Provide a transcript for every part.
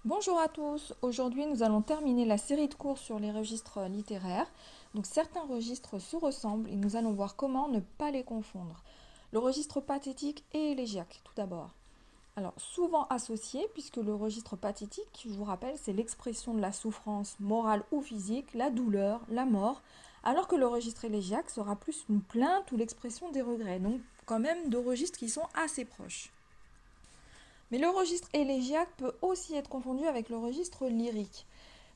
Bonjour à tous, aujourd'hui nous allons terminer la série de cours sur les registres littéraires. Donc certains registres se ressemblent et nous allons voir comment ne pas les confondre. Le registre pathétique et élégiaque tout d'abord. Alors souvent associés puisque le registre pathétique, je vous rappelle, c'est l'expression de la souffrance morale ou physique, la douleur, la mort, alors que le registre élégiaque sera plus une plainte ou l'expression des regrets. Donc quand même deux registres qui sont assez proches. Mais le registre élégiaque peut aussi être confondu avec le registre lyrique.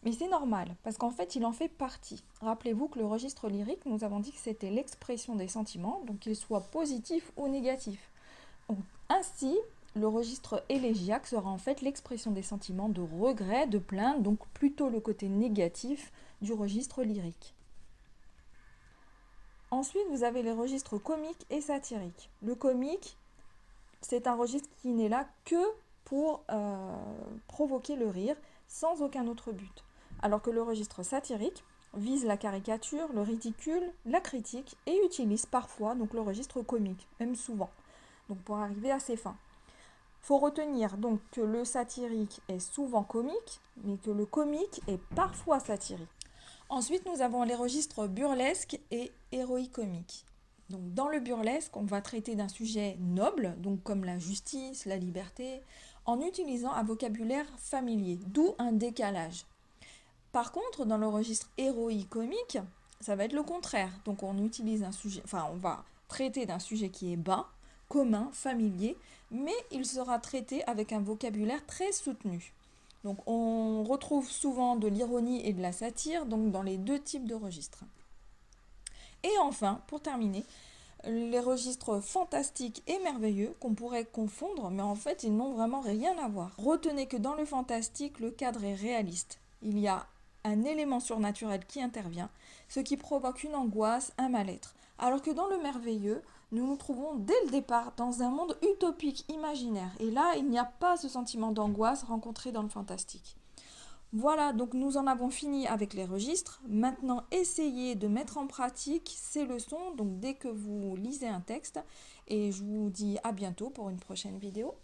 Mais c'est normal, parce qu'en fait, il en fait partie. Rappelez-vous que le registre lyrique, nous avons dit que c'était l'expression des sentiments, donc qu'ils soient positifs ou négatifs. Donc, ainsi, le registre élégiaque sera en fait l'expression des sentiments de regret, de plainte, donc plutôt le côté négatif du registre lyrique. Ensuite, vous avez les registres comiques et satiriques. Le comique, c'est un registre qui n'est là que pour provoquer le rire, sans aucun autre but. Alors que le registre satirique vise la caricature, le ridicule, la critique et utilise parfois donc le registre comique, même souvent, donc pour arriver à ses fins. Il faut retenir donc que le satirique est souvent comique, mais que le comique est parfois satirique. Ensuite, nous avons les registres burlesque et héroïque-comique. Donc, dans le burlesque, on va traiter d'un sujet noble, donc comme la justice, la liberté, en utilisant un vocabulaire familier, d'où un décalage. Par contre, dans le registre héroïque-comique, ça va être le contraire. Donc, on utilise un sujet, on va traiter d'un sujet qui est bas, commun, familier, mais il sera traité avec un vocabulaire très soutenu. Donc on retrouve souvent de l'ironie et de la satire donc dans les deux types de registres. Et enfin, pour terminer, les registres fantastiques et merveilleux qu'on pourrait confondre, mais en fait ils n'ont vraiment rien à voir. Retenez que dans le fantastique, le cadre est réaliste. Il y a un élément surnaturel qui intervient, ce qui provoque une angoisse, un mal-être. Alors que dans le merveilleux, nous nous trouvons dès le départ dans un monde utopique, imaginaire. Et là, il n'y a pas ce sentiment d'angoisse rencontré dans le fantastique. Voilà, donc nous en avons fini avec les registres. Maintenant, essayez de mettre en pratique ces leçons, donc dès que vous lisez un texte. Et je vous dis à bientôt pour une prochaine vidéo.